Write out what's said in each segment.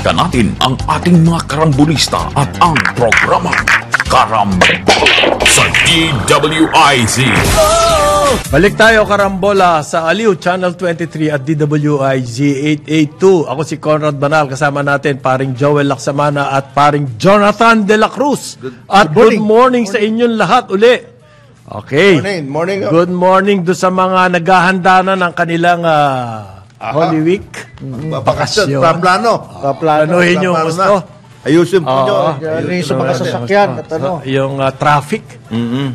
Balikan natin ang ating mga karambulista at ang programang Karambol sa DWIZ. Balik tayo, karambola, sa Aliw Channel 23 at DWIZ 882. Ako si Conrad Banal, kasama natin paring Joel Laksamana at paring Jonathan De La Cruz. Good morning sa inyong lahat uli. Okay. Morning. Good morning do sa mga naghahanda na ng kanilang Holy Week. Bakasyon. Paplano. Planuhin yung gusto. Ayusin po nyo. Sa mga sasakyan. Yung traffic.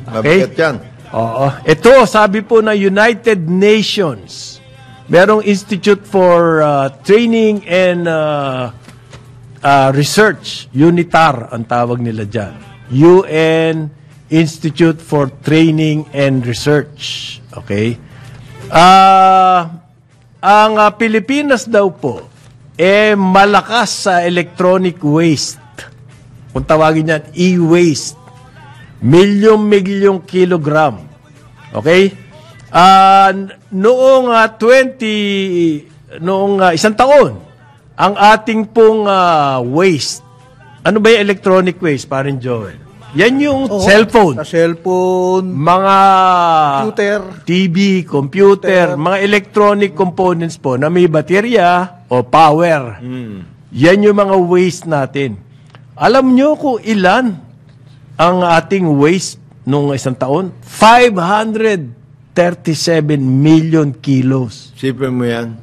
Mabigat yan. Oo. Ito, sabi po ng United Nations, merong Institute for Training and Research, UNITAR ang tawag nila dyan. UN Institute for Training and Research. Okay? Ang Pilipinas daw po, malakas sa electronic waste. Kung tawagin yan, e-waste. Milyong kilogram. Okay? Noong isang taon, ang ating pong waste, ano ba yung electronic waste, parin Joel? Yan yung cellphone. Mga computer. TV, computer, mga electronic components po na may baterya o power. Yan yung mga waste natin. Alam nyo kung ilan ang ating waste nung isang taon? 537 million kilos. Sipin mo yan.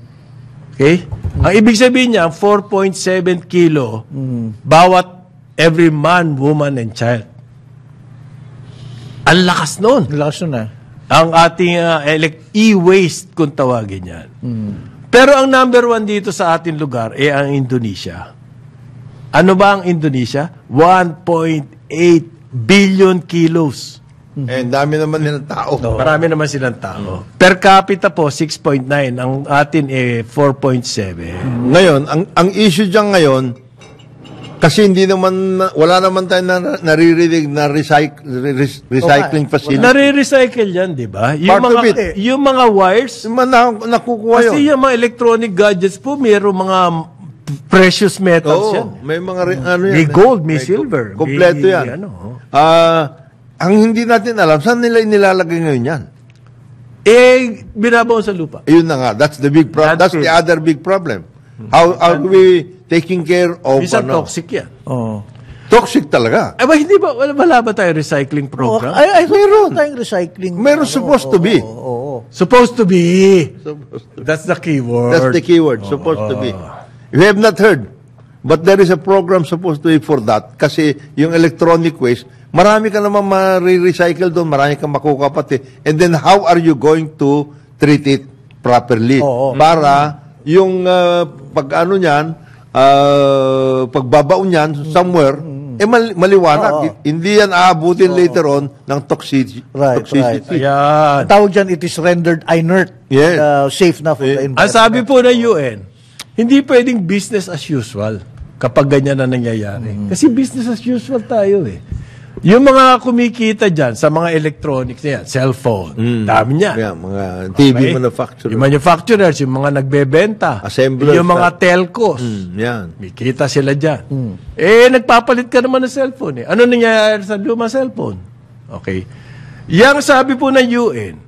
Okay? Ang ibig sabihin niya, 4.7 kilo bawat every man, woman, and child. Ang lakas nun. Ang ating e-waste kung tawagin yan. Pero ang number one dito sa ating lugar ang Indonesia. Ano ba ang Indonesia? 1.8 billion kilos. Dami naman nilang tao. Marami naman silang tao. Per capita po, 6.9. Ang atin 4.7. Ngayon, ang issue dyan ngayon, kasi hindi naman, wala naman tayo naririnig na recycling facility. Nare-recycle yan, di ba? Yung mga wires, nakukuha yun. kasi yung mga electronic gadgets po, mayroong mga precious metals yan. May mga, may gold, may silver. Kompleto yan. Ang hindi natin alam, saan nila inilalagay ngayon yan? Binabaon sa lupa. Yun na nga, that's the big problem. That's the other big problem. How are we taking care of Minsan toxic yan. Toxic talaga. Hindi ba, wala ba tayo recycling program? Meron tayong recycling. Meron supposed to be. Supposed to be. That's the key word. That's the key word, supposed to be. You have not heard, but there is a program supposed to be for that. Kasi yung electronic waste, marami ka naman ma-recycle doon, marami ka makukuha pati. And then how are you going to treat it properly? Para yung pag-ano niyan, pagbabaon niyan somewhere, maliwanag. Hindi yan aabutin later on ng toxicity. Ayan. Tawag dyan, it is rendered inert. Yes. Safe na for the environment. Ang sabi po ng UN, hindi pwedeng business as usual kapag ganyan na nangyayari. Kasi business as usual tayo eh. Yung mga kumikita dyan sa mga electronics na yan, cellphone, dami niya. Yeah, mga TV manufacturers. Yung manufacturers, yung mga nagbebenta. Assemblers. Yung mga telcos. Yan. May kita sila dyan. Nagpapalit ka naman ng cellphone eh. Ano nangyayari sa lumang cellphone? Okay. Yang sabi po ng UN,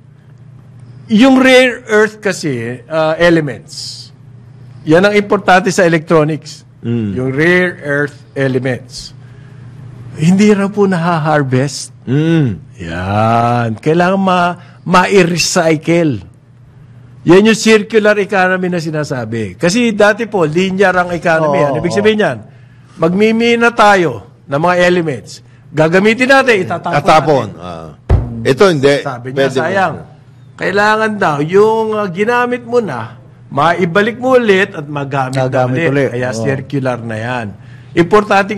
yung rare earth kasi, elements, yan ang importante sa electronics. Yung rare earth elements. Hindi raw po naha-harvest. Yan. Kailangan ma-recycle. Yan yung circular economy na sinasabi. Kasi dati po, linear ang economy. Ibig sabihin yan, magmimina tayo ng mga elements. Gagamitin natin, itatapon natin. Ito hindi. Sabi niya, sayang. Kailangan daw, yung ginamit mo na, maibalik mo ulit at magamit ulit. Kaya circular na yan. Importante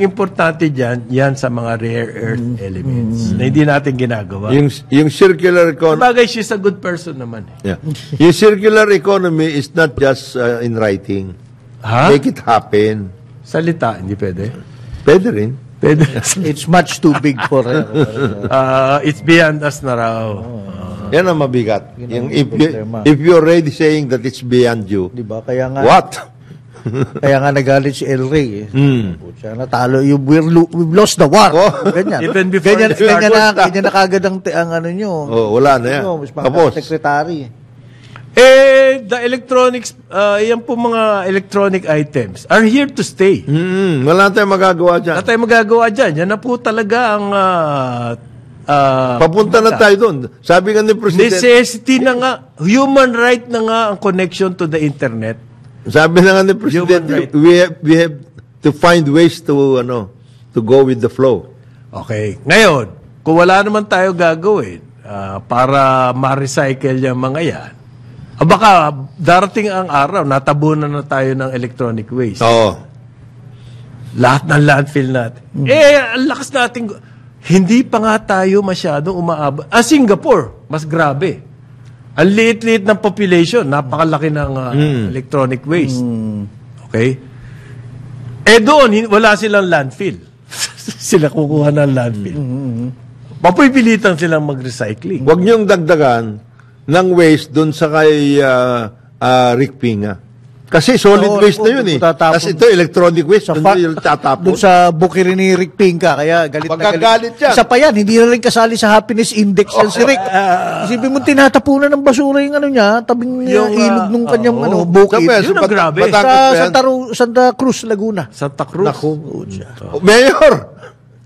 dyan, yan sa mga rare earth elements na hindi natin ginagawa. Yung circular economy... Sabagay, she's a good person naman. Yeah. Yung circular economy is not just in writing. Make it happen. Salita, hindi pwede? Pwede rin. Pwede. It's much too big for it's beyond us na raw. Yan ang mabigat. If you're already saying that it's beyond you, diba? Kaya nga, what? Kaya nga nagalit si El Rey. Pucha, natalo. We've lost the war. Ganyan. Even before ganyan, the ganyan na kagad ang ano nyo. Wala na yan. Tapos. Secretary. The electronics, yan po mga electronic items are here to stay. Wala tayong magagawa dyan. Wala tayong magagawa dyan. Yan na po talaga ang Papunta na tayo doon. Sabi nga ni President. necessity na nga, human right na nga ang connection to the internet. Sabi na nga ni President, Human right. we have to find ways to go with the flow. Okay. Ngayon, kung wala naman tayo gagawin para ma-recycle yung mga yan, baka darating ang araw, natabunan na tayo ng electronic waste. Oo. Lahat ng landfill natin. Ang lakas natin. Hindi pa nga tayo masyadong umaabot. Singapore, mas grabe. Ang liit-liit ng population, napakalaki ng electronic waste. Okay? Doon, wala silang landfill. Sila kukuha ng landfill. Papipilitan silang mag-recycling. Huwag niyong dagdagan ng waste doon sa kay Rick Pinga. Kasi solid waste na yun eh. Kasi ito, electronic waste, doon yung tatapon. Doon sa bukiri ni Rick Pinka, kaya galit na Magagalit yan. Isa pa yan, hindi na rin kasali sa happiness index yan si Rick. Isipin mo, tinatapunan ng basura yung ano niya, tabing Yung, ilog nung kanyang bukid. Sabi, Yun ang grabe. Sa Santa Cruz, Laguna. Santa Cruz. Mayor,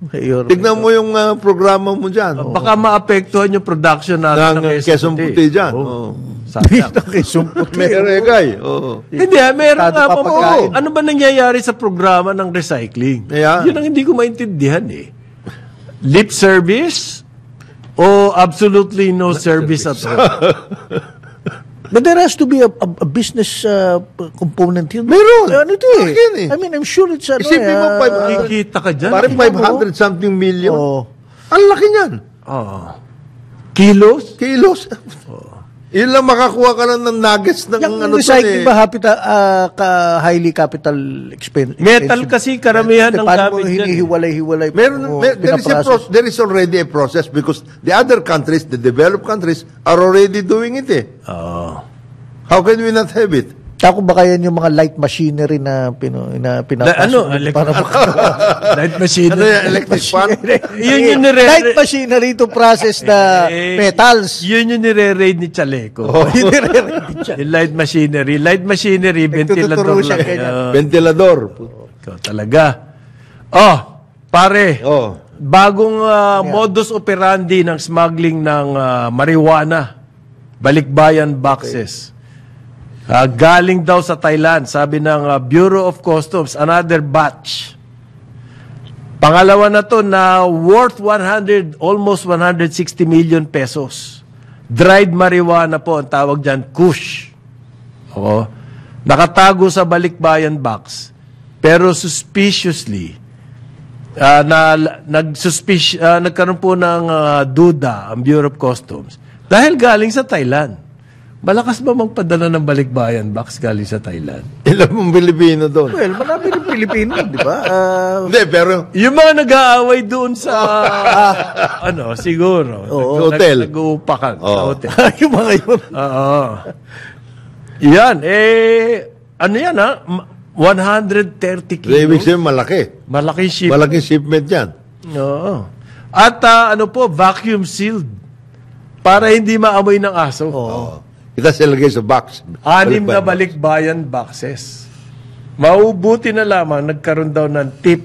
Mayor. tignan mo yung programa mo dyan. Baka maapektuhan yung production natin Ng Quezon Puti dyan. Oo. Sayang. Mayor Egay. Oo. Hindi, meron Tado nga pa po. pagkain. Ano ba nangyayari sa programa ng recycling? Yeah. Yun ang hindi ko maintindihan eh. Lip service o absolutely no service at all? But there has to be a business component here. Meron. Ano ito eh? Akin eh. I mean, I'm sure it's ano Isipin mo, Kikita ka dyan. parang 500 something million. Oh. Ang laki niyan. Kilos? Kilos. Yun lang makakuha ka lang ng nuggets ng Yung ano recycling ba highly capital expensive? Metal kasi karamihan ng Paano mo gamit dyan. hinihiwalay-hiwalay? there is already a process because the other countries, the developed countries, are already doing it eh. How can we not have it? Ako ba kaya yung mga light machinery na pinapasok? Light machine. Ano yan, electric fan? Yun yung Light machinery to process the metals. Yun yung nire-raid ni Chaleco. Yung light machinery. Light machinery, ventilador Nagtuturo siya lang. ganyan. Ventilador. Ikaw talaga. Pare. Bagong modus operandi ng smuggling ng marijuana. Balikbayan boxes. Galing daw sa Thailand, sabi ng Bureau of Customs, another batch. Pangalawa na to na worth almost 160 million pesos. Dried marijuana po ang tawag dyan, Kush. Nakatago sa balikbayan box. Pero suspiciously, nagkaroon po ng duda ang Bureau of Customs dahil galing sa Thailand. Malakas ba magpadala ng balikbayan box galing sa Thailand? Ilan mong Pilipino doon? Well, marami rin Pilipino, di ba? Hindi, pero Yung mga nag-aaway doon sa, siguro. hotel. Nag-uupakan sa hotel. Yung mga yun. Oo. Yan, ano yan 130 ibig kilos. sabihin malaki. Malaking ship. Malaking shipment yan. Oo. At vacuum sealed. Para hindi maamoy ng aso. Kita silagay sa box. 6 na balikbayan boxes. Maubuti na lamang nagkaroon daw ng tip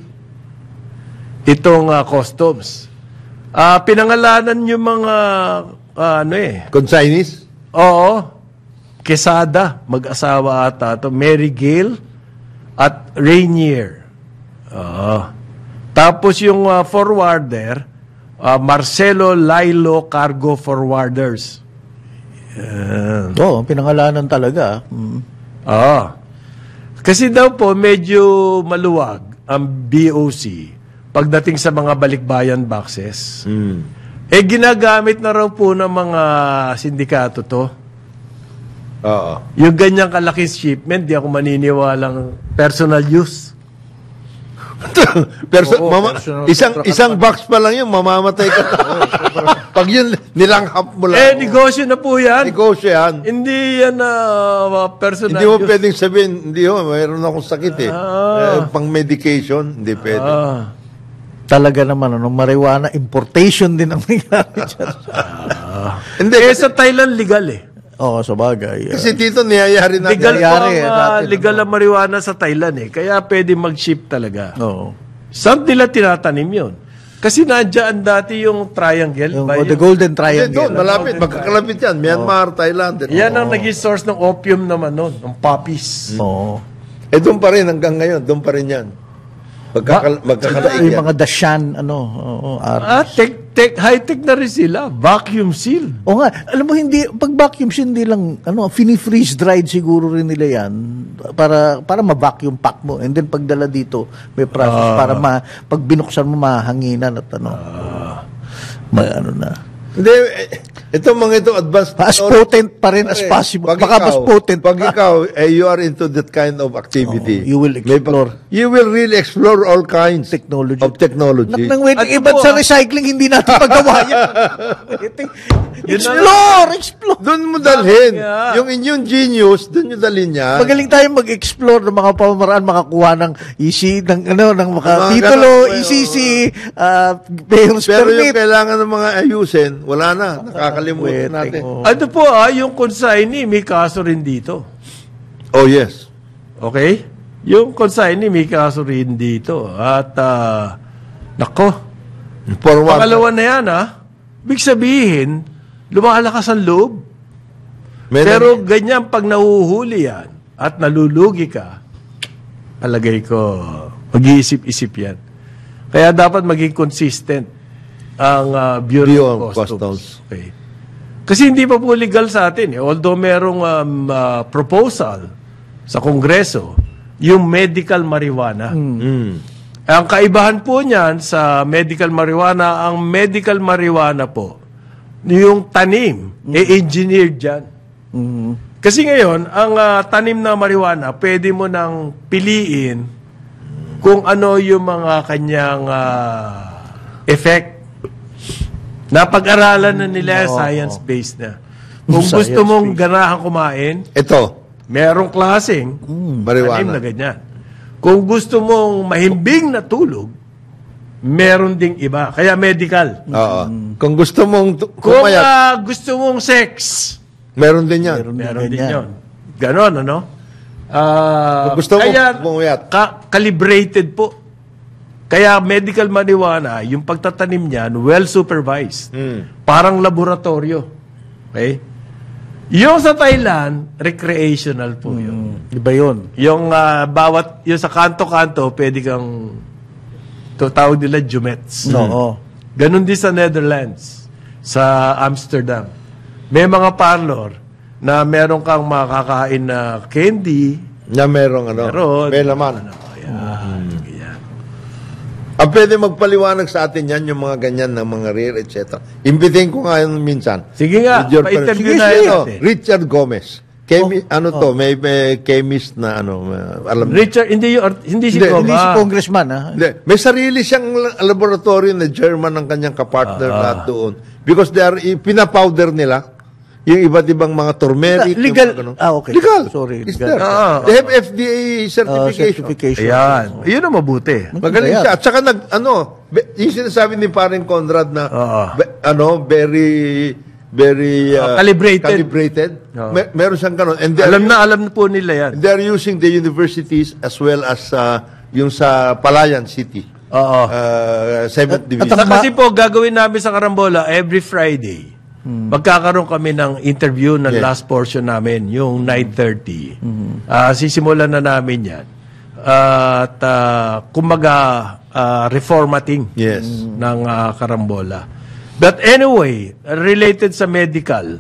itong customs. Pinangalanan yung mga Consignees? Oo. Quesada, mag-asawa ata to, Mary Gale at Rainier. Tapos yung forwarder, Marcelo Lailo Cargo Forwarders. Pinangalanan talaga. Kasi daw po medyo maluwag ang BOC pagdating sa mga balikbayan boxes. Ginagamit na raw po ng mga sindikato to. Oo. Yung ganyang kalaking shipment, di ako maniniwalang personal use. Isang box pa lang yun, mamamatay ka. Pag yun, nilanghap mo lang. negosyo na po yan. Negosyo yan. Hindi yan personal Hindi mo use. pwedeng sabihin, hindi mayroon akong sakit pang medication, hindi pwede. Talaga naman, marijuana, importation din ang nangyari dyan. Hindi, Sa Thailand, legal Oo, sa bagay. kasi dito niyayari natin. Legal po nangyari, ang legal ang marijuana sa Thailand Kaya pwede mag-ship talaga. Oo. Saan nila tinatanim yun? Kasi nandiyan dati yung triangle. Yung, ba, the yung- Golden Hindi, Triangle. doon, malapit, magkakalapit yan. Myanmar, Thailand. Yan ang naging source ng opium naman nun, ng poppies. Oo. Doon pa rin hanggang ngayon, doon pa rin yan. Magkakalaig Yung yan. mga dasyan, High-tech na rin sila. Vacuum seal. O nga, alam mo, pag vacuum seal, hindi lang, fini-freeze dried siguro rin nila yan para ma-vacuum pack mo. And then pagdala dito, may process para pag binuksan mo, mahanginan at na. Hindi, itong mga ito, advanced As potent pa rin as possible. Baka mas potent Pag ikaw, you are into that kind of activity. You will explore. You will really explore all kinds Technology. of technology. At At iba't po, sa recycling, hindi natin magawa yan. Explore! Doon mo dalhin. Yeah. Yung inyong genius, doon nyo dalhin niya. Magaling tayo mag-explore ng mga pamamaraan, makakuha ng ng Mga titulo, ganun, ECC, mayor's Pero yung permit. kailangan ng mga ayusin, wala na. Nakakalimutan natin. Ano po yung consignee, may kaso rin dito. Oh, yes. Okay? Yung consignee, may kaso rin dito. At, nako, For what? pangalawa na yan Big sabihin, lumalakas ang loob. Pero ganyan, pag nahuhuli yan at nalulugi ka, palagay ko, mag-iisip-isip yan. Kaya dapat maging consistent ang Bureau of Customs. Okay. Kasi hindi pa po legal sa atin. Although merong proposal sa Kongreso, yung medical marijuana. Ang kaibahan po niyan sa medical marijuana, ang medical marijuana po, yung tanim, engineered dyan. Kasi ngayon, ang tanim na marijuana, pwede mo nang piliin kung ano yung mga kanyang effect. Napag-aralan na nila, science-based na. Kung gusto mong ganahan kumain, Ito, merong klaseng tanim na marijuana. ganyan. Kung gusto mong mahimbing na tulog, meron ding iba. Kaya medical. Oo. Kung gusto mong Kung kumayat, gusto mong sex, meron din yan. meron din ganyan. yun. Ganon, ano? Kung gusto mo kaya, pumayat. calibrated po. Kaya medical marijuana, yung pagtatanim niyan, well-supervised. Parang laboratorio. Okay? Yung sa Thailand, recreational po yun. Iba yun. Yung yung sa kanto-kanto, pwede kang tawag nila jumets. Oo. Ganon din sa Netherlands, sa Amsterdam. May mga parlor na meron kang makakain na candy. Na merong Meron. may laman. Yan. Ang pwede magpaliwanag sa atin yan, yung mga ganyan ng mga rare, etc. Imbitin ko nga yun minsan. Sige nga, With your pa-interview permission. na Sige, yun. Richard Gomez. May chemist na alam mo. Richard, hindi si Hindi, Goma. Hindi si congressman, ha? Hindi. May sarili siyang laboratory na German ng kanyang kapartner lahat doon. Because they are, pinapowder nila yung iba't ibang mga turmeric. Legal. Yung mga ganun. Okay. Legal. Sorry. It's Legal. there. They have FDA certification. Certification. Ayan. Yun ang mabuti. Magaling siya. At saka yung sinasabi ni Paring Conrad na, very calibrated. Meron siyang ganun. And Alam na po nila yan. they're using the universities as well as yung sa Palayan City. Oo. 7th Division. Kasi po, gagawin namin sa Carambola every Friday. Magkakaroon kami ng interview ng last portion namin, yung 9:30. Sisimulan na namin yan. At kumbaga, reformatting Yes. ng Carambola. But anyway, related sa medical,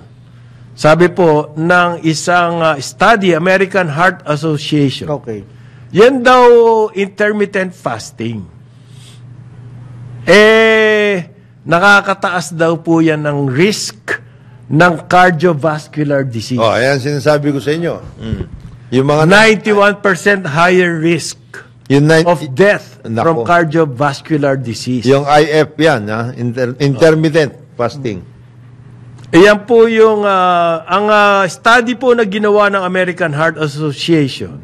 sabi po ng isang study, American Heart Association, Okay. yan daw intermittent fasting. Nakakataas daw po yan ng risk ng cardiovascular disease. Ayan sinasabi ko sa inyo. Yung mga 91% higher risk yung of death Nako. from cardiovascular disease. yung IF yan, intermittent fasting. Ayan po yung, ang study po na ginawa ng American Heart Association,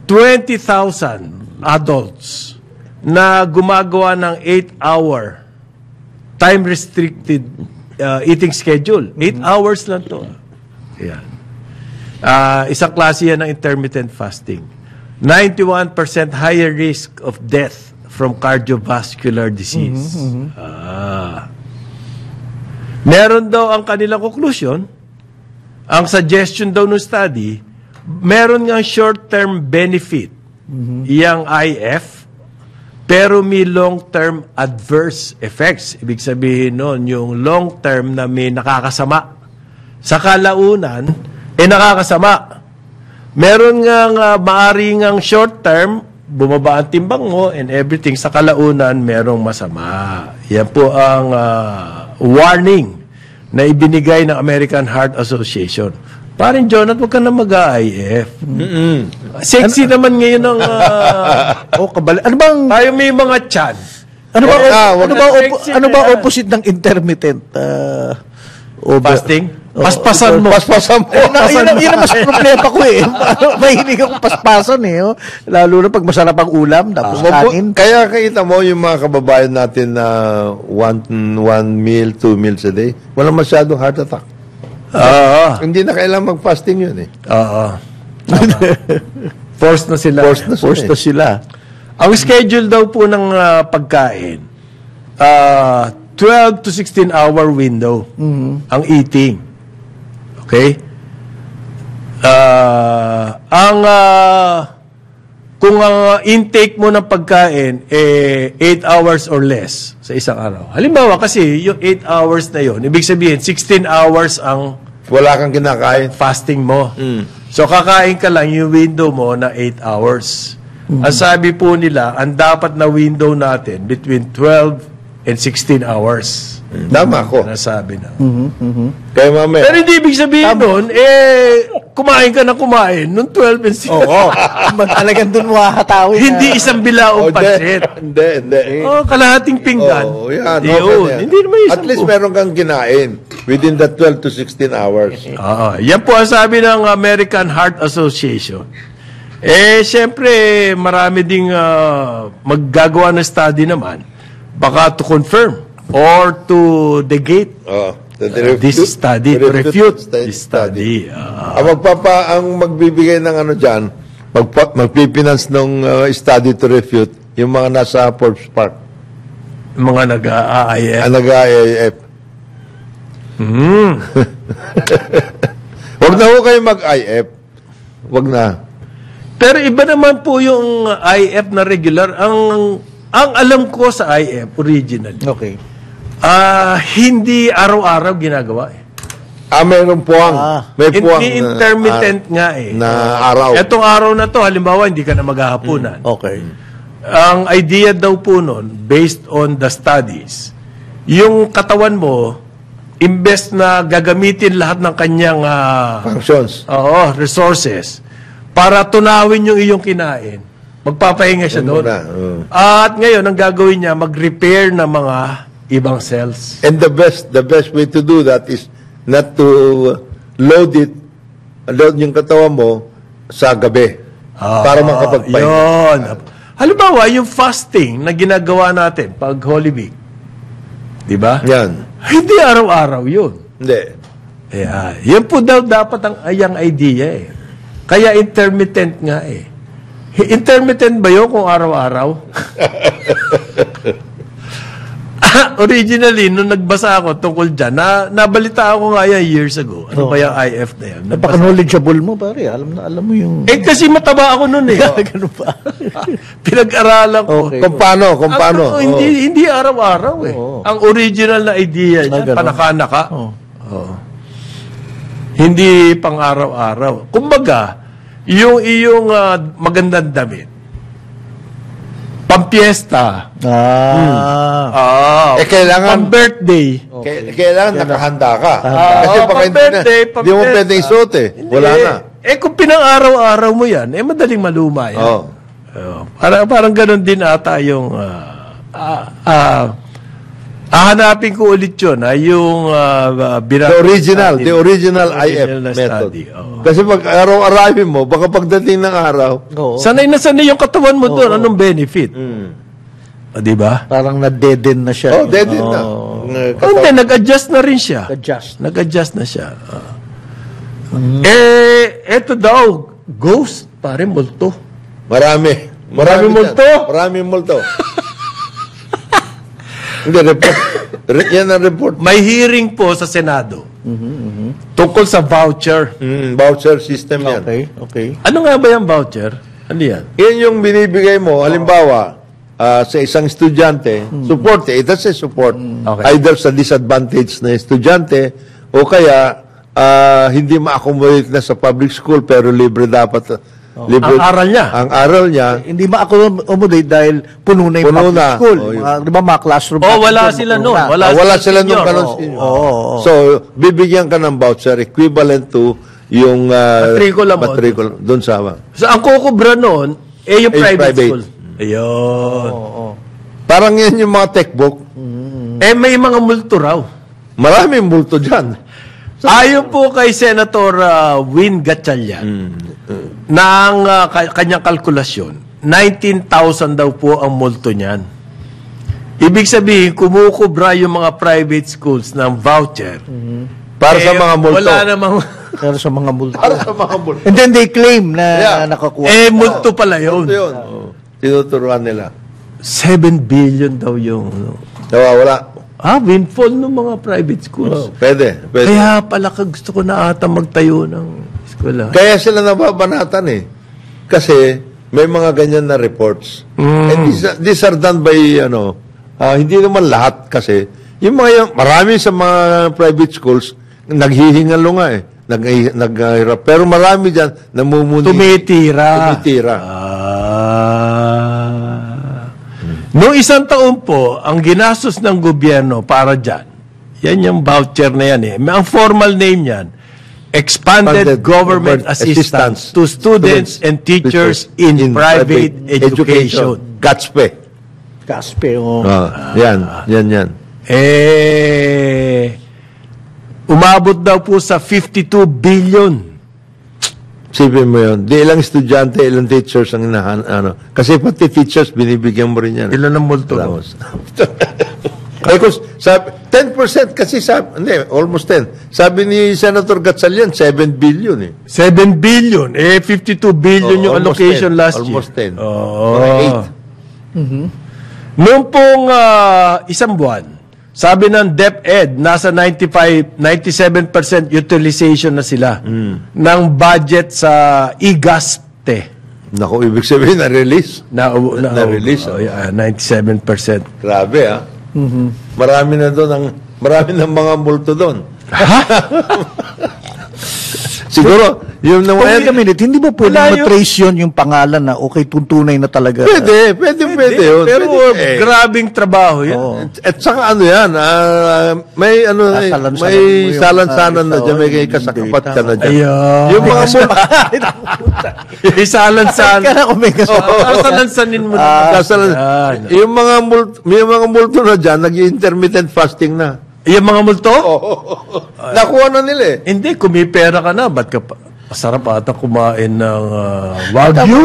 20,000 adults na gumagawa ng 8-hour time-restricted eating schedule. 8 hours lang to. Ayan. Isang klase yan ng intermittent fasting. 91% higher risk of death from cardiovascular disease. Meron daw ang kanilang conclusion, ang suggestion daw ng study, meron nga short-term benefit, iyang IF, pero may long-term adverse effects. Ibig sabihin nun, yung long-term na may nakakasama. Sa kalaunan, nakakasama. Meron nga maaring ang short-term, bumaba ang timbang mo and everything. Sa kalaunan, merong masama. Yan po ang warning na ibinigay ng American Heart Association. Parin Jonathan, huwag ka na mag-IF. Sexy naman ngayon ang... Ano bang... Tayo may mga chan. Ano ba opposite ng intermittent? Fasting? Paspasan mo. Paspasan mo. Yun ang mas problema ko eh. Mahilig akong paspasan eh. Oh. Lalo na pag masarap ang ulam, tapos kanin. Kaya kita mo yung mga kababayan natin na one meal, 2 meals a day, walang masyadong heart attack. Hindi na kailangan mag-fasting yun eh. Forced na sila. Forced na sila. Ang schedule daw po ng pagkain, 12 to 16 hour window ang eating. Okay? Kung ang intake mo ng pagkain 8 hours or less sa isang araw. Halimbawa kasi yung 8 hours na yon, ibig sabihin 16 hours ang wala kang kinakain. Fasting mo. So kakain ka lang yung window mo na 8 hours. Ang sabi po nila, ang dapat na window natin between 12 and 16 hours. Tama ko. Nasabi na. Kaya mamaya. Pero hindi ibig sabihin nun, kumain ka na kumain nung 12 and 16. Talagang dun makakatawin. Hindi isang bilaong pansit. Hindi. Kalahating pinggan. Yan. Hindi naman isang At least meron kang kinain within the 12 to 16 hours. Yan po ang sabi ng American Heart Association. Siyempre, marami ding maggagawa ng study naman. Baka to confirm or to negate this study, to refute this study. Ang magbibigay ng ano dyan, magpipinance ng study to refute, yung mga nasa Forbes Park. Mga nag-AIF. Nag-AIF. Huwag na ho kayo mag-IF. Huwag na. Pero iba naman po yung IF na regular. Ang alam ko sa IF, originally, Okay. hindi araw-araw ginagawa eh. Mayroong puwang. May puwang. Hindi intermittent nga eh. Na araw. Etong araw na to, halimbawa, hindi ka na maghahapunan. Okay. Ang idea daw po nun, based on the studies, yung katawan mo, imbes na gagamitin lahat ng kanyang Functions. resources, para tunawin yung iyong kinain, magpapahinga siya doon. At ngayon, ang gagawin niya, mag-repair ng mga ibang cells. And the best way to do that is not to load yung katawan mo sa gabi para makapagpahinga. Yun. Halimbawa, yung fasting na ginagawa natin pag Holy Week, di ba? Yan. Hindi araw-araw yun. Hindi. Yan po daw dapat ang idea eh. Kaya intermittent nga eh. Intermittent ba yun kung araw-araw? Originally, nung nagbasa ako tungkol dyan, nabalita ako nga yan years ago. Ano ba yung IF na yan? Napaka-knowledgeable mo, pare. Alam mo yung... kasi mataba ako nun eh. Ganun pa. Pinag-aralan ko. Okay. Kung paano. Hindi araw-araw eh. Ang original na idea niya, panaka-naka. Hindi pang araw-araw. Kumbaga, yung iyong magandang damit, pampiesta, kailangan pang-birthday, kailangan nakahanda ka. Kasi baka hindi mo pwedeng isuot eh. Wala na. Kung pinang-araw-araw mo yan, madaling maluma yan. Parang ganun din ata yung Hanapin ko ulit yun, yung The original IF na method. study, oo. Kasi pag araw-arawin mo, baka pagdating ng araw, Oo. Sanay na sanay yung katawan mo doon. Anong benefit? Di ba? Parang na-deaden na siya. dead din na. Hindi, nag-adjust na rin siya. Adjust. Nag-adjust na siya. Eto daw, ghost, pare, multo. Marami Maraming dyan. multo? Maraming multo. Hindi, report. Yan ang report. May hearing po sa Senado tungkol sa voucher. Voucher system yan. Okay. Ano nga ba yung voucher? Ano yan? Yan yung binibigay mo, halimbawa, sa isang estudyante, support, that's a support. Okay. Either sa disadvantaged na estudyante, o kaya hindi ma-accommodate na sa public school, pero libre dapat. Libre, Ang aral niya. Ang aral niya. Hindi ma-accommodate dahil puno na yung Puno public na. school. Oh, Di ba mga classroom? Wala natin sila puno noon. na. Wala sila nung senior. kanon Oo. senior. Oo. So, bibigyan ka ng voucher equivalent to yung Matrikula mo. matrikula doon sa So, ang kukubra noon, yung private private. school. Ayun. parang yan yung mga textbook. May mga multo raw. Maraming multo dyan. Ayon po kay Senator Win Gatchalian, na ang kanyang kalkulasyon, 19,000 daw po ang multo niyan. Ibig sabihin, kumukubra yung mga private schools ng voucher. Para sa mga multo. Wala namang... Pero sa mga multo. Para sa mga multo. And then they claim na Yeah. nakakuha. multo pala yun. Multo yun. Tinuturuan nila. 7 billion daw yung... Nawawala. Windfall ng mga private schools. Pwede. Kaya pala gusto ko na ata magtayo ng eskwela. Kaya sila nababanatan eh. Kasi may mga ganyan na reports. And these are done by, hindi naman lahat kasi. Yung marami sa mga private schools, naghihingalo nga eh. Naghihirap. Pero marami dyan, namumuni. Tumitira. Noong isang taon po, ang ginastos ng gobyerno para dyan, yan yung voucher na yan eh. Ang formal name yan, Expanded Government Assistance to Students and Teachers in Private Education. GATSPE. Kaspe. Yan. Umabot daw po sa 52 billion. Sipin mo yun. Di ilang estudyante, ilang teachers ang Kasi pati teachers, binibigyan mo rin yan. Ilan ang multo? Because 10% kasi almost 10. Sabi ni Senator Gatchalian, 7 billion eh. 7 billion. 52 billion yung Almost allocation 10. last Almost year. 10. Oh. 8. Noong pong isang buwan, sabi ng DepEd, nasa 97% utilization na sila ng budget sa IGASTE. Naku, ibig sabihin na-release. Na-release. 97%. Grabe ah. Marami na doon, marami ng mga multo doon. Siguro, yung Wait a naman. minute, hindi ba pwede Wala matrace yun yung pangalan na okay, tuntunay na talaga? Pwede yun. Pero Pwede. grabing trabaho yan. At saka yan, may Salansanan mo may yung, salansanan na dyan, may yung kasakapat data. ka na dyan. Ayun. Yung mga Isalansan. Kaya kung may Salansanin mo na. Yan. yung mga multo na dyan, nag-intermittent fasting na. Yung mga multo? Nakuha na nila eh. Hindi, kumipera ka na. Ba't ka pa? Masarap ata kumain ng Wagyu.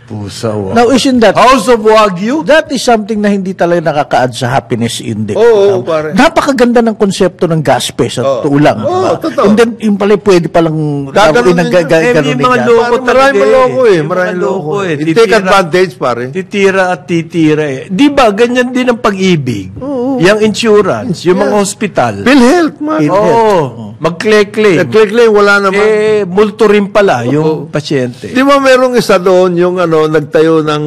Pusa, wow. Now, isn't that... House of Wagyu? That is something na hindi talaga nakaka-add sa happiness index. Oo, pare. Napakaganda ng konsepto ng gaspe sa tulang. Oo, totoo. And then, yung pala pwede palang Gaganon din yun. May mga loko Maraming talaga loko eh. May Maraming mga loko eh. Titira- Take advantage, pare. Titira at titira eh. Di ba, ganyan din ang pag-ibig. Yung insurance, yung mga hospital. PhilHealth, man. Oo. Mag-claim. Nag-click wala naman. Multo rin pala yung pasyente. Di ba merong isa doon yung nagtayo ng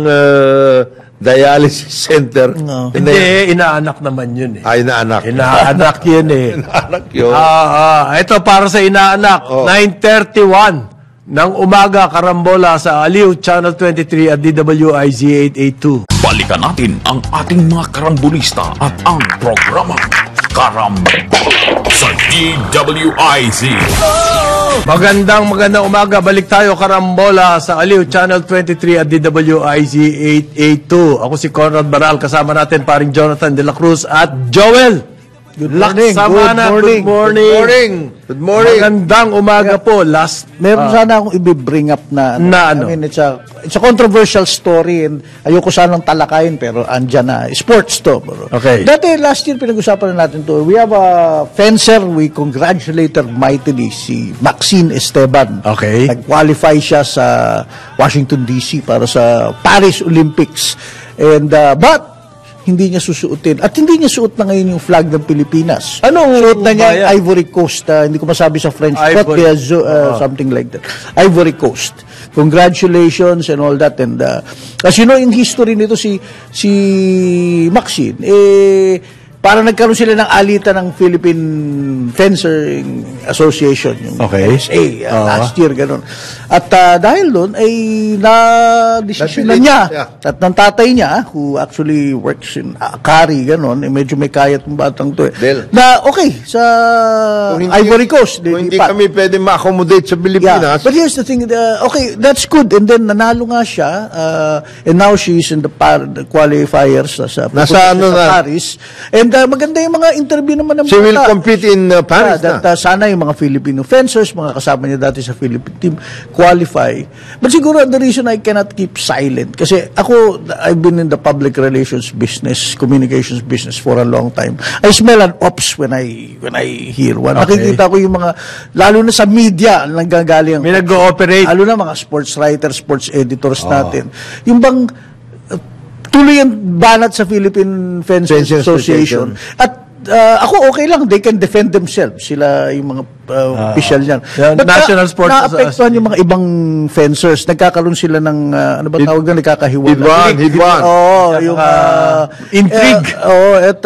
dialysis center? No. Hindi, inaanak naman yun eh. Ay, naanak. Inaanak yun eh. Inaanak yun. Ito para sa inaanak. 9:31 ng umaga, Karambola sa Aliw, Channel 23 at DWIZ 882. Balikan natin ang ating mga karambulista at ang programang Karambak sa DWIZ. Magandang umaga. Balik tayo karambola sa Aliw Channel 23 at DWIZ 882. Ako si Conrad Baral, kasama natin paring Jonathan De La Cruz at Joel. Good morning. Laksamana. Good morning. Good morning. Magandang umaga po. Meron sana akong i-bring up na Na ano? I mean, it's a controversial story and ayoko sanang talakayin pero andyan na. Sports to. Bro. Okay. Dati last year pinag-usapan na natin to. We have a fencer. We congratulate her mightily, si Maxine Esteban. Okay. Nag-qualify siya sa Washington DC para sa Paris Olympics. And but hindi niya susuotin. At hindi niya suot na ngayon yung flag ng Pilipinas. Anong suot na niya bayan? Ivory Coast. Hindi ko masabi sa French. Ivory. Something like that. Ivory Coast. Congratulations and all that. And as you know, yung history nito si Maxine, para nagkaroon sila ng alitan ng Philippine Fencing Association, yung Okay. SA, last year, ganun. At dahil doon, ay na-desisyonan niya at ng tatay niya, who actually works in Akari, ganun, medyo may kayat ng batang to. Del. Na okay, sa Ivory Coast. Kung hindi kami pwede ma-accommodate sa Pilipinas. But here's the thing, okay, that's good. And then, nanalo nga siya, and now she's in the qualifiers sa Paris. And maganda yung mga interview naman ng She will compete in Paris na. Sana yung mga Filipino fencers, mga kasama niya dati sa Philippine team, qualify. But siguro, the reason I cannot keep silent, kasi ako, I've been in the public relations business, communications business for a long time. I smell an ops when I hear one. Okay. Nakikita ko yung mga, lalo na sa media, nanggagaling. May nag-ooperate. Lalo na mga sports writers, sports editors natin. Yung bang tuloy ang banat sa Philippine Fencing Association. At ako okay lang, they can defend themselves. Sila yung mga official niyan. But National Sports naapektuhan yung mga ibang fencers. Nagkakaroon sila ng, ano ba tawag na, nagkakahiwalay. Hidwan. Oo, yung intrigue. At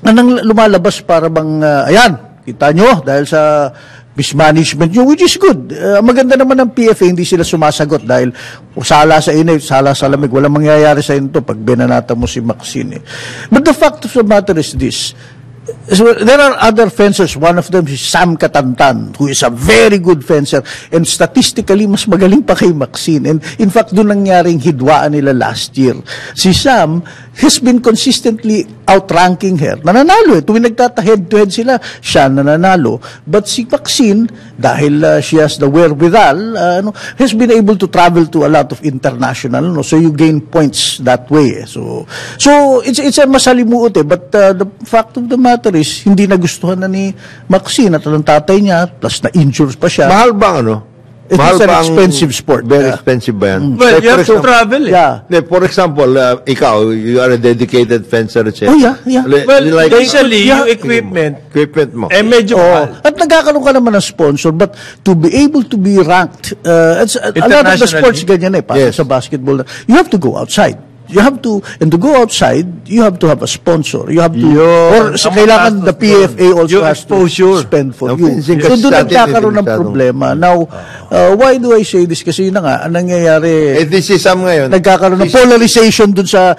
anong lumalabas para bang, ayan, kita nyo, dahil sa mismanagement nyo, which is good. Maganda naman ng PFA, hindi sila sumasagot dahil sala sa init, sala sa lamig, walang mangyayari sa inyo pag binanata mo si Maxine. But the fact of the matter is this. So there are other fencers. One of them is Sam Katantan, who is a very good fencer and statistically mas magaling pa kay Maxine. And in fact, doon nangyaring hidwaan nila last year. Si Sam has been consistently outranking her. Nananalo. Tuwing nagtata-head-to-head sila, siya nananalo. But si Maxine, dahil she has the wherewithal, has been able to travel to a lot of international. So you gain points that way. So it's a masalimuot but the fact of the matter is, hindi nagustuhan na ni Maxine at ang tatay niya, plus na-injure pa siya. Mahal bang ano? It is an expensive sport. Very expensive ba yan? Well, you have to travel eh. Yeah. For example, ikaw, you are a dedicated fencer, etc. Oh, yeah. Well, Like, basically, yung equipment, mo. medyo mahal. At nagkakaroon ka naman ng sponsor, but to be able to be ranked, a lot of the sports ganyan para sa basketball, you have to go outside. You have to, and to go outside, you have to have a sponsor. You have to, kailangan the PFA also has to spend for you. So doon nagkakaroon ng problema. Now, why do I say this? Kasi yun na nga, ang nangyayari, this is ngayon. Nagkakaroon ng polarization doon sa,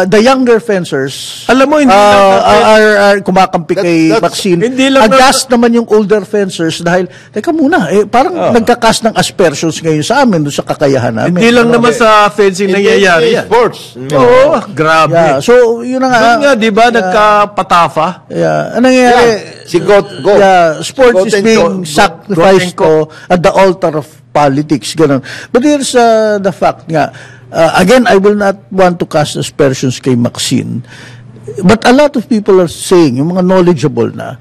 the younger fencers, Alam mo, hindi are kumakampi kay Maxine. Hindi lang Aghast naman yung older fencers dahil, teka muna, parang nagkakas ng aspersions ngayon sa amin doon sa kakayahan namin. Hindi lang naman sa fencing nangyayari yan. Sports. Oo, grabe. Yeah, so, yun na nga. Doon nga, di ba, nagkapatafa? Yeah. Anong nangyayari? Si Go. Yeah, sports is being sacrificed at the altar of politics. Ganun. But here's the fact nga. Again, I will not want to cast aspersions kay Maxine. But a lot of people are saying, yung mga knowledgeable na,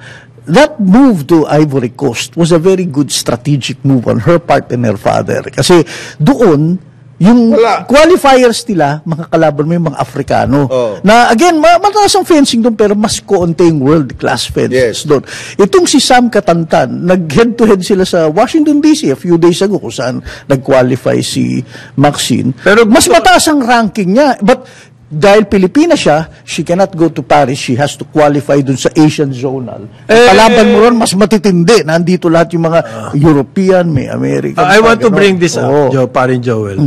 that move to Ivory Coast was a very good strategic move on her part and her father. Kasi doon, yung qualifiers nila, mga kalaban mo yung mga Afrikano. Na again, mataas ang fencing doon pero mas konting world-class fencers doon. Itong si Sam Katantan, nag-head-to-head sila sa Washington DC a few days ago kung saan nag-qualify si Maxine. Pero mas mataas ang ranking niya. But dahil Pilipina siya, she cannot go to Paris. She has to qualify dun sa Asian Zonal. Kalaban mo ron, mas matitindi. Nandito lahat yung mga European, may American. I want to bring this up, parin Joel.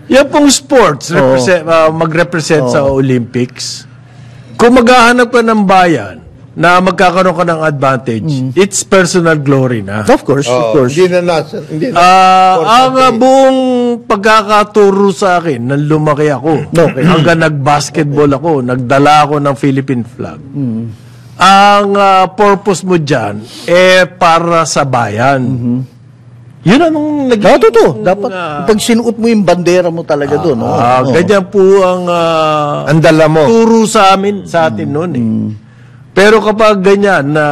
Yan pong sports, mag-represent sa Olympics. Kung maghahanap ka ng bayan, na magkakaroon ka ng advantage, it's personal glory na. Of course, of Oo, course. hindi na Ang buong pagkakaturo sa akin, nang lumaki ako, Okay. hanggang nag-basketball ako, nagdala ako ng Philippine flag. Ang purpose mo dyan, para sa bayan. Yun ang naging... Totoo. Dapat, pag sinuot mo yung bandera mo talaga doon. Ganyan po ang ang dala mo. turo sa atin noon eh. Pero kapag ganyan na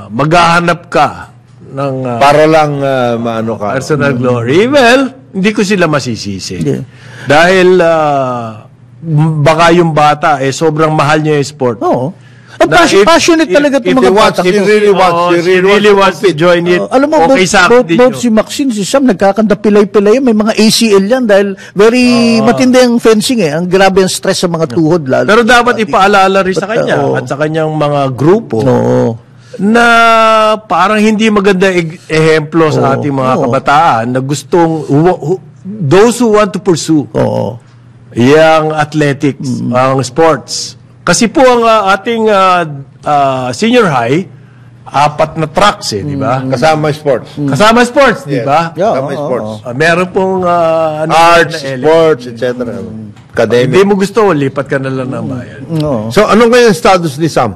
maghahanap ka ng Para lang maano ka. personal glory, well, hindi ko sila masisisi. Yeah. Dahil baka yung bata sobrang mahal niya yung sport. Oo. Na if- Passionate talaga if itong he mga wants, bata. he really wants to join it. Alam mo, okay sa akin din both yun. si Maxine, si Sam, nagkakanda pilay-pilay. May mga ACL yan dahil very matindi ang fencing eh. Ang grabe ang stress sa mga tuhod. Lalo. Pero dapat ipaalala rin sa But, kanya oo. at sa kanyang mga grupo Oo. na parang hindi maganda ehemplo sa ating mga kabataan na gustong those who want to pursue Oo. yung athletics, ang sports. Kasi po ang ating senior high, 4 na tracks di ba? Kasama sports. Kasama sports, di ba? Yeah, Kasama sports. Meron pong Arts, na sports, etc. Academic. Hindi mo gusto, lipat ka na lang ng bayan. Oo. So, anong kaya yung status ni Sam?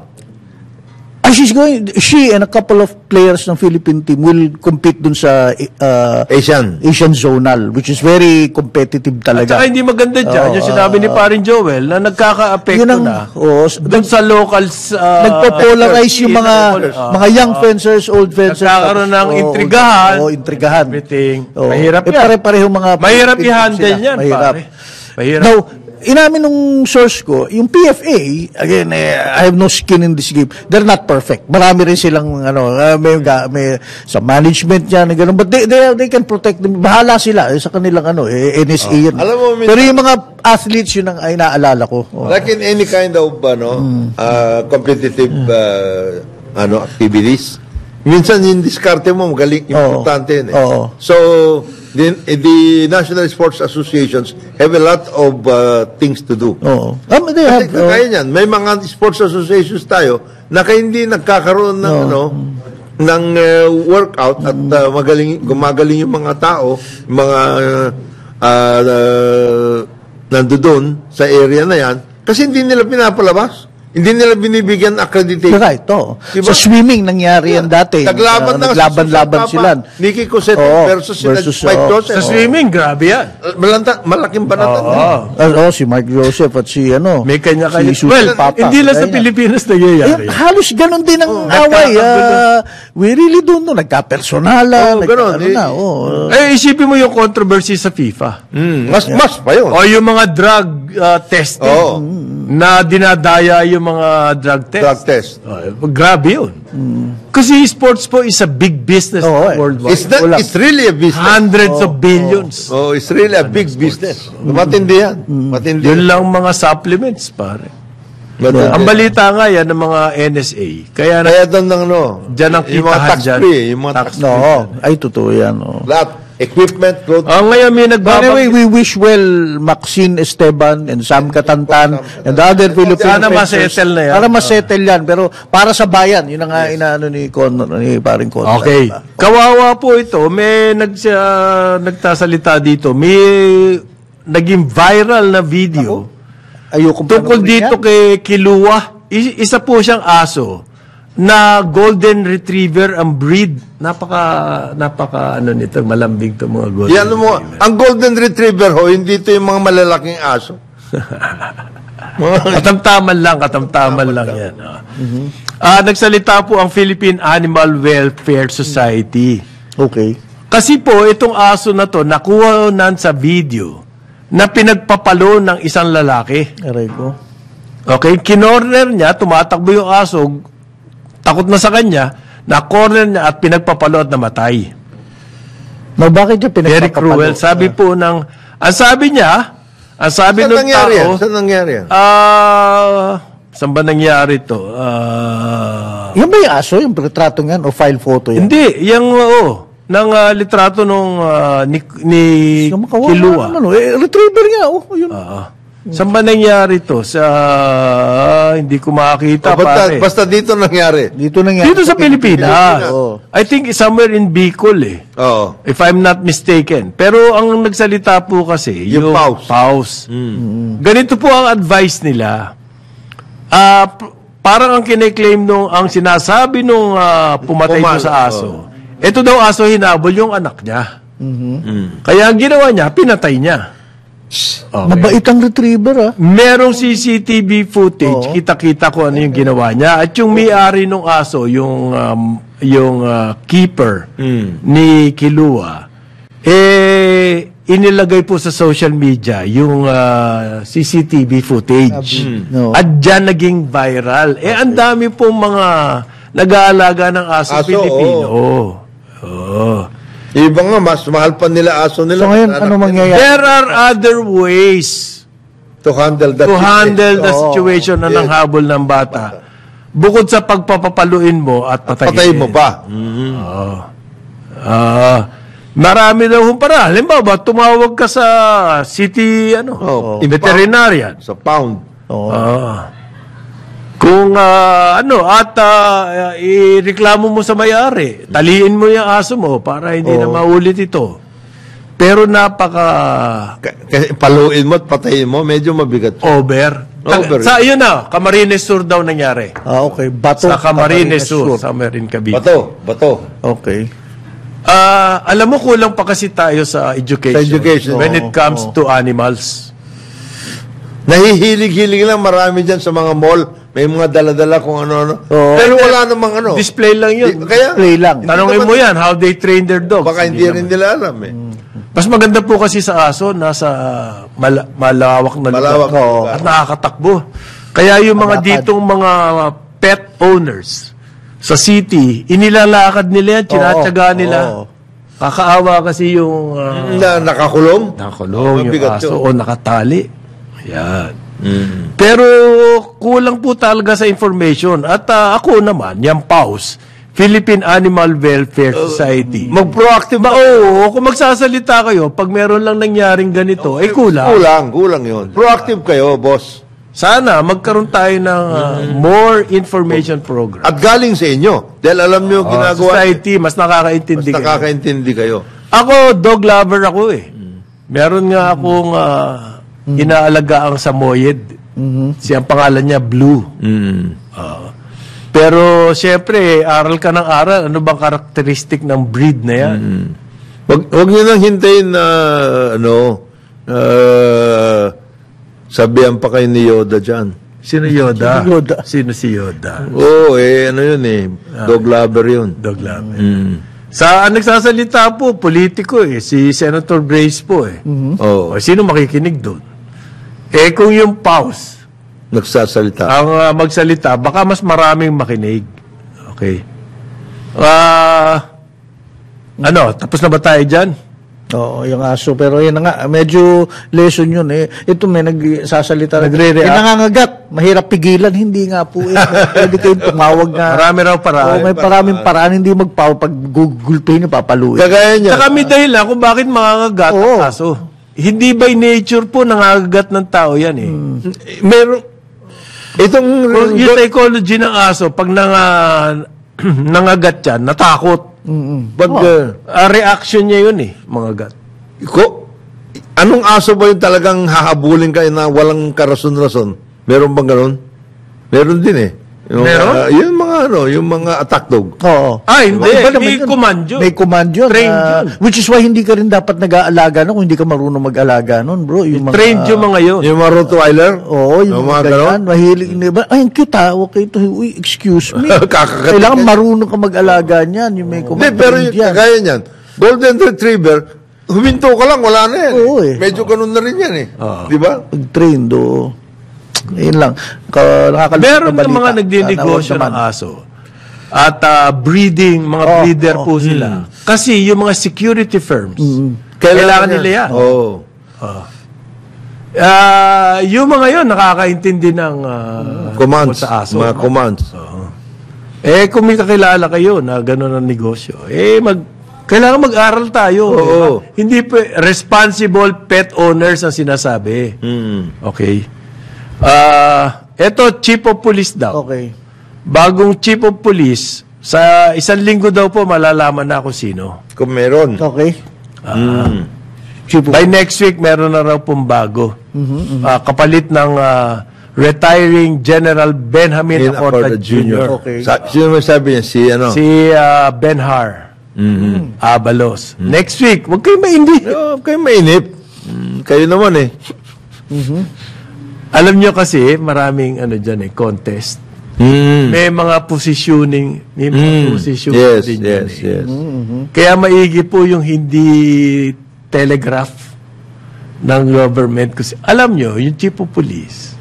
She and a couple of players ng Philippine team will compete dun sa Asian. Zonal, which is very competitive At talaga. saka hindi maganda dyan, yung sinabi ni Parin Joel, na nagkaka-apekto Yun ang- na oo, dun sa locals. Nagpo-polarize yung mga young fencers, old fencers. Nagkakaroon ng Oo, intrigahan. Oo, intrigahan. Everything. Oo. Mahirap yan. Pare-parehong mga... Mahirap i-handle sila. yan, Mahirap. pare. Mahirap. Now, inamin nung source ko, yung PFA, again, I have no skin in this game. They're not perfect. Marami rin silang, may sa management yan, gano'n. But they can protect them. Bahala sila sa kanilang, NSA yan. Alam mo, Pero yung mga athletes, yun ang inaalala ko. Oh. Like in any kind of competitive activities, minsan yung diskarte mo magaling, importante yun eh. Oo. So, the National Sports Associations have a lot of things to do. Oo. They Kasi have, kaya niyan, may mga sports associations tayo na kaya hindi nagkakaroon ng ng workout at gumagaling yung mga tao, yung mga nandoon sa area na yan, kasi hindi nila pinapalabas. Hindi nila binibigyan accreditation. right, oo. Diba? Sa swimming, nangyari yan dati. Naglaban na. Naglaban-laban sila. Nicky Cosette versus Mike Joseph. Sa swimming, grabe yan. Malaking banatan. Si Mark Joseph at si May kanya-kanya. si Well, Papa. hindi lang sa Kanya. Pilipinas nangyayari. Halos ganun din ang away. We really don't know. Nagka-personalan. Ganun. Isipin mo yung controversy sa FIFA. Mas pa yun. O yung mga drug testing na dinadaya yung mga drug test. Drug test. Grabe yun. Kasi sports po is a big business worldwide. It's really a business. Hundreds of billions. Oh, it's really a big business. Matindi yan. Matindi. Yun lang mga supplements, pare. Matindi. Ang balita nga yan ng mga NSA. Kaya doon ng dyan ang yung mga kitahan tax dyan. free. Yung mga tax No, ay totoo yan. lahat. Equipment, clothes. Ngayon may Anyway, we wish well Maxine Esteban and Sam Katantan and the other Filipino Sana fencers. masettle na yan. Para masettle yan. Pero para sa bayan, yun ang inaano ni paring Conrad. Okay. Kawawa po ito. May nagtasalita dito. May naging viral na video Ayoko tungkol panoorin dito yan. kay Kilua. Isa po siyang aso na golden retriever ang breed. Napaka nito, malambing to mga golden Yan mo, retriever. ang golden retriever hindi ito yung mga malalaking aso. Katamtaman lang yan. Nagsalita po ang Philippine Animal Welfare Society. Okay. Kasi po, itong aso na to, nakuha nan sa video na pinagpapalo ng isang lalaki. Aray ko. Okay? Kinorner niya, tumatakbo yung aso, takot na sa kanya, na-corner niya at pinagpapalo at namatay. No, bakit niya Very pinagpapapalo? cruel. Sabi po ng, ang sabi Saan ng nangyari yan? tao, Saan nangyari yan? saan ba nangyari to? Yung ba yung aso, yung retrato yan, o file photo yan? Hindi, yung, ng litrato nung ni Yung makawawa Kilua. naman, retriever nga, yun. Saan ba nangyari to? Sa, hindi ko makakita, pare. Basta dito nangyari. Dito nangyari. Dito sa Pilipinas. Oo. I think somewhere in Bicol Oo. if I'm not mistaken. Pero ang nagsalita po kasi, Yung PAWS. Ganito po ang advice nila. Parang ang kine-claim ang sinasabi nung pumatay po sa aso. Ito daw aso hinabol yung anak niya. Kaya ang ginawa niya, pinatay niya. Okay. Mabait ang retriever, Merong CCTV footage, kita-kita ko ano yung ginawa niya. At yung may-ari ng aso, yung keeper ni Kilua, inilagay po sa social media yung CCTV footage. No. At dyan naging viral. Ang dami pong mga nag-aalaga ng aso Pilipino. Iba nga, mas mahal pa nila aso nila. So ngayon, ano mangyayari? There are other ways to handle that the situation na nanghabol ng bata. Bukod sa pagpapapaluin mo at patayin. Patayin mo pa. Marami daw para. Halimbawa, tumawag ka sa city, veterinarian. Sa pound. Kung ireklamo mo sa may-ari, taliin mo yung aso mo para hindi na maulit ito. Pero Kasi paluin mo at patayin mo, medyo mabigat. over. Sa yun Camarines Sur daw nangyari. Okay. Bato. Sa Camarines Sur, somewhere in Cavite. Bato. Okay. Alam mo, kulang pa kasi tayo sa education. Sa education. When it comes to animals. Nahihilig-hilig lang marami dyan sa mga mall. May mga dala-dala kung ano-ano. Pero wala namang ano. Display lang yun. Kaya, Display lang. Tanongin mo yan, how they train their dogs. baka hindi rin nila alam Mas maganda po kasi sa aso, nasa malawak na Malawak na lugar. lugar. At nakakatakbo. Kaya yung mga ditong mga pet owners sa city, inilalakad nila yan, tinatsaga nila. Kakaawa kasi yung na nakakulong. nakakulong yung Mabigat aso yun. o nakatali. Yan. Pero kulang po talaga sa information. At ako naman, yung PAWS, Philippine Animal Welfare Society. Mag-proactive ba? Kung magsasalita kayo, pag meron lang nangyaring ganito, kulang. Kulang yun. Proactive kayo, boss. Sana magkaroon tayo ng more information program. At galing sa inyo. Dahil alam nyo yung ginagawa. Society, mas nakakaintindi Mas kayo. nakakaintindi kayo. Ako, dog lover ako Meron nga akong inaalaga ang Samoyed. Siyang pangalan niya, Blue. Pero, siyempre, aral ka ng aral. Ano bang karakteristik ng breed na yan? Wag nyo nang hintayin na, sabihan pa kayo ni Yoda dyan. Sino Yoda? Sino Yoda? Sino si Yoda? Dog lover yun. Dog lover. Nagsasalita po, politiko si Senator Grace po O, sino makikinig doon? Kung yung PAWS, Nagsasalita. ang magsalita, baka mas maraming makinig. Okay. Tapos na ba tayo dyan? Oo, yung aso. Pero yun na nga, medyo lesson yun Ito may nagsasalita. Nagre-react. Nangangagat. Mahirap pigilan. Hindi nga po Pwede kayong tumawag nga. Marami raw paraan. May maraming paraan. Hindi pag gugulpin niyo, papaluin. Kagaya niya. Saka may dahilan kung bakit mangangagat ang aso. Hindi by nature po nangangagat ng tao yan Meron. Itong yung psychology ng aso, pag nangagat yan, natakot. pag Reaction niya yun mga gat. anong aso ba yung talagang hahabulin kayo na walang karason-rason? Meron bang ganun? Meron din Meron? Yung mga attack dog. Oo. Hindi. Iba naman May yun. command yun. May command yun. Trained yun. Which is why hindi ka rin dapat nag-aalaga kung hindi ka marunong mag-alaga nun, bro. Yung mga, Trained yung mga yun. Yung mga Rottweiler? Oo, yung mga ganun? ganyan. Mahilig. Ay, ang cute Okay ito. Uy, excuse me. Kakagat. Kailangan marunong ka mag-alaga niyan. Yung may Hindi, command. pero trained yung yan. kagaya niyan, Golden Retriever, huminto ka lang, wala na yan. Oo, Medyo ganun na rin yan Di ba? Pag-trained, Yun lang. Nakakalimutan Meron na ng mga balita. nagdinegosyo Naman. ng aso. At breeding, mga breeder po sila. Kasi yung mga security firms, kailangan nila yan. Oo. Yung mga yun, nakakaintindi ng Commands. sa aso. Mga commands. Kung may kakilala kayo na gano'n ang negosyo, Kailangan mag-aral tayo. Oo. Diba? Hindi responsible pet owners ang sinasabi. Okay. Eto, chief of police daw. Okay. Bagong chief of police, sa 1 linggo daw po malalaman na kung sino. Kung meron. Okay. By next week, meron na raw pong bago. Kapalit ng retiring General Benjamin Acorda Jr. Okay. Sino may sabi niya? Si Benhar Abalos. Next week, huwag kayo mainit. Kayo mainip. Kayo naman eh. Alam nyo kasi, maraming contest. May mga positioning, din Yes. yan eh. Kaya maigi po yung hindi telegraph ng government. Kasi alam nyo, yung chief of police,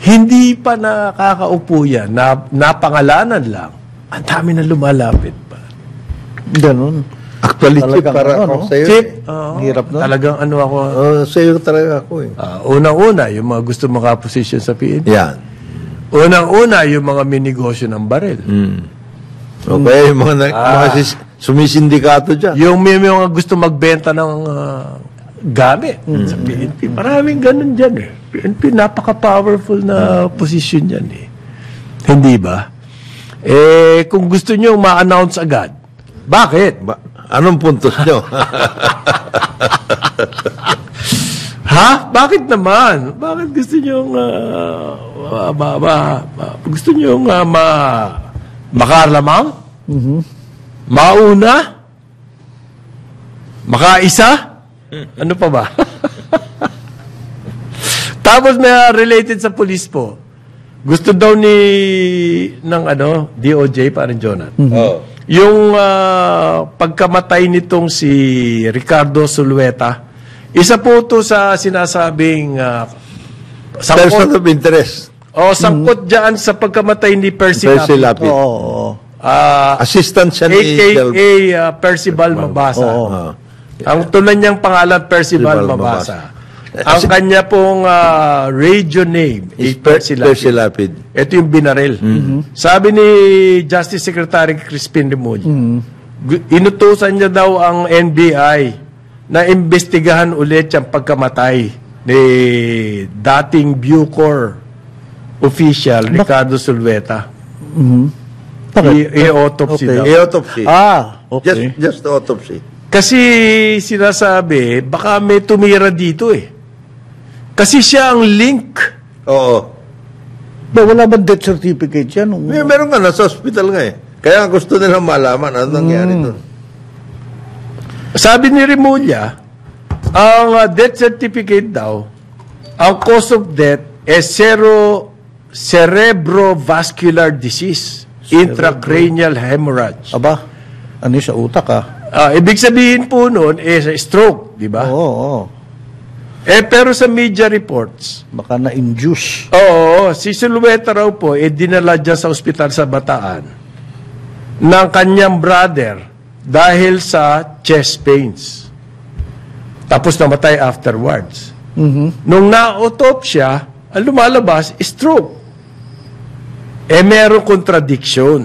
hindi pa nakakaupo yan, napangalanan lang. Ang dami na lumalapit pa. Ganun. Actually, Chief, Talagang para ano, ako no? sa'yo. Chief, Hirap na. talagang ako. Sa'yo talaga ako eh. Unang-una, yung mga gusto makaposisyon sa PNP. Yan. Unang-una, yung mga minegosyo ng baril. O kaya yung mga sumisindikato dyan. Yung may mga gusto magbenta ng gamit sa PNP. Maraming ganun dyan eh. PNP, napaka-powerful na position yan eh. Hindi ba? Kung gusto nyo ma-announce agad, bakit? Anong puntos nyo? Ha? Bakit naman? Bakit gusto nyo gusto nyo makalamang? Mauna? Makaisa? Ano pa ba? Tapos may related sa police po. Gusto daw ng DOJ, parang Jonathan. Yung pagkamatay nitong si Ricardo Zulueta, isa po ito sa sinasabing Person of interest. sangkot dyan sa pagkamatay ni Percy Percy Lapid. Lapid. Oo. Assistant siya ni A.K.A. Percival Mabasa. Oo. Ang tunay niyang pangalan, Percival Percival Mabasa. Mabasa. Ang kanya pong radio name is Percy Percy Lapid. Lapid. Ito yung binaril. Sabi ni Justice Secretary Crispin Remulla, inutusan niya daw ang NBI na imbestigahan ulit yung pagkamatay ni dating Bucor official Ricardo Zulueta. I-autopsy daw. I-autopsy. Okay. Just the autopsy. Kasi sinasabi, baka may tumira dito eh. Kasi siya ang link. Oo. Wala ba death certificate yan? Meron nga, nasa hospital nga eh. Kaya gusto nilang malaman ano nangyari doon. Sabi ni Remulla, ang death certificate daw, ang cause of death is cerebrovascular disease, intracranial hemorrhage. Aba, ano yun, sa utak Ibig sabihin po noon is stroke, di ba? Oo. Pero sa media reports, Baka na-induce. oo, si Zulueta raw po, dinala dyan sa ospital sa Bataan ng kanyang brother dahil sa chest pains. Tapos namatay afterwards. Nung na-autopsya, ang lumalabas, stroke. Merong contradiction.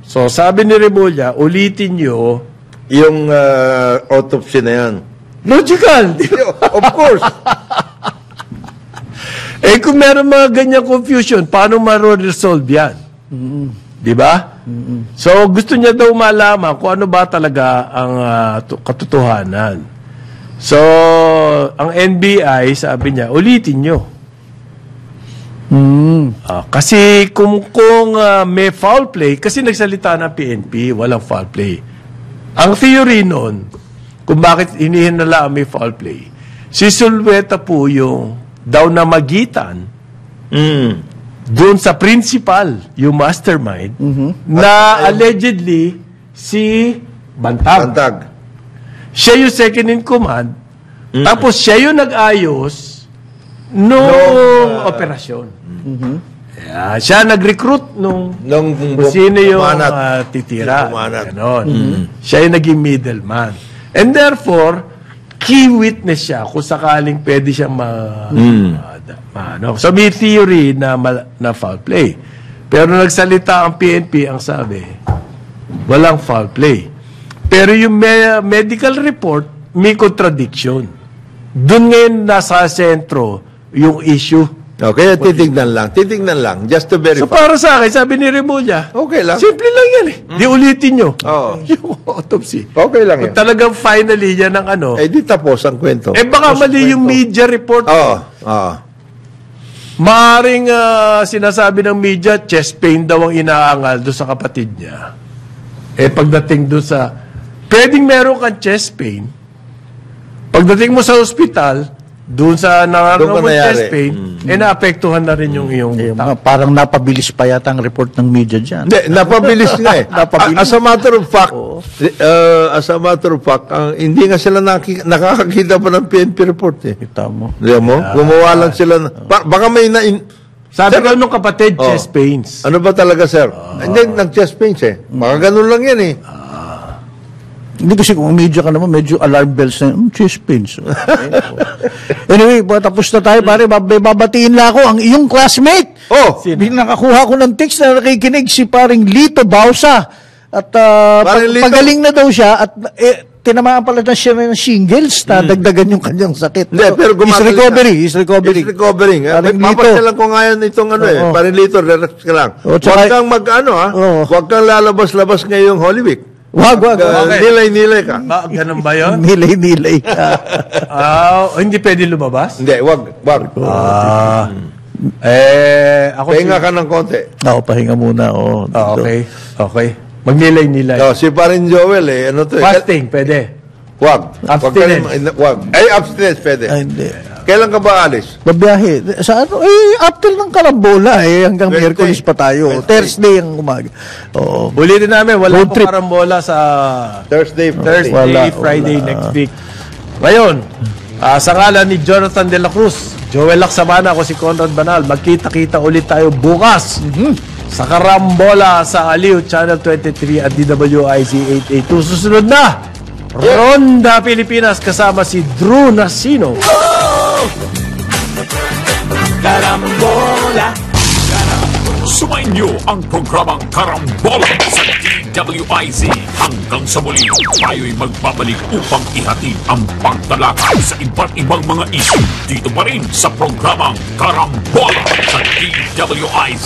So, sabi ni Remulla, ulitin nyo, Yung autopsy na yan. logical. di ba? Of course. Kung meron mga ganyan confusion, paano ma-resolve yan? Di ba? So, gusto niya daw malaman kung ano ba talaga ang katotohanan. So, ang NBI, sabi niya, ulitin nyo. Kasi kung may foul play, kasi nagsalita ng PNP, walang foul play. Ang theory noon, kung bakit hinihinala may foul play, si Zulueta po yung daw na magitan doon sa principal, yung mastermind, na allegedly si Bantag. Bantag. Siya yung second in command, tapos siya yung nag-ayos nung operasyon. Siya nag-recruit nung kung sino yung titira. Ganon. Siya yung naging middleman. And therefore, key witness siya kung sakaling pwede siya So may theory na foul play. Pero nagsalita ang PNP, ang sabi, walang foul play. Pero yung medical report, may contradiction. Doon ngayon nasa sentro yung issue. Okay, titignan lang, just to verify. So para sa akin, sabi ni Remulla, Okay lang. simple lang yan eh. Di ulitin nyo. Oo. Yung autopsy. Okay lang Kung yan. talagang finally yan ang ano, Eh, di tapos ang kwento. baka mali yung media report. Oo, oo. Maaring sinasabi ng media, chest pain daw ang inaangal doon sa kapatid niya. Pagdating doon sa, pwedeng meron kang chest pain, pagdating mo sa ospital, doon sa Doon ka mo nangyari. chest pain, naapektuhan na rin yung iyong Parang napabilis pa yata ang report ng media dyan. Hindi, napabilis nga eh. Napabilis. As a matter of fact, hindi nga sila nakakakita pa ng PNP report eh. Kita mo. Di mo? Gumawa lang sila. Baka may Sabi Sir, ko nung kapatid, chest pains. Ano ba talaga, sir? Hindi, nag-chest pains eh. Baka ganun lang yan eh. Hindi kasi kung media ka naman, medyo alarm bells na, chest pains. Anyway, tapos na tayo, pare, babatiin lang ako ang iyong classmate. Oh! Nakakuha ko ng text na nakikinig si paring Lito Bausa. At Paring Lito. pagaling na daw siya at tinamaan pala na siya ng shingles na dagdagan yung kanyang sakit. Hindi, pero gumagaling He's recovering. He's recovering. Paring Lito. Papasyalan ko ngayon itong Oo. Paring Lito, relax ka lang. Oo, tsaka- Huwag kang Oo. huwag kang lalabas-labas ngayong Holy Week. Wag. Okay. Nilay-nilay ka. Ganun ba yun? Nilay ka. Hindi pwede lumabas? Hindi, wag. Ako Pahinga ka ng konti. Pahinga muna. Okay. Magnilay-nilay. Si Paring Joel ano to eh. Fasting, pwede. Wag. Abstinence. Wag. Ay, abstinence pwede. Ay, hindi. Kailan ka ba alis? Babiyahe. Sa ano? After ng karambola hanggang Wednesday. Miyerkules pa tayo. Thursday ang umaga. Oo. Ulitin namin, wala Road pong trip. karambola sa Thursday. Thursday, Wala. Friday next week. Ngayon, sa ngalan ni Jonathan De La Cruz, Joel Lacsamana, ako si Conrad Banal, magkita-kita ulit tayo bukas sa karambola sa Aliw, Channel 23 at DWIZ 882. Susunod na, Ronda Pilipinas kasama si Drew Nasino. Karambola. Sumainyo ang programang Karambola sa DWIZ. Hanggang sa muli, tayo'y magbabalik upang ihatid ang pagtalakay sa iba't ibang mga issue dito pa rin sa programang Karambola sa DWIZ.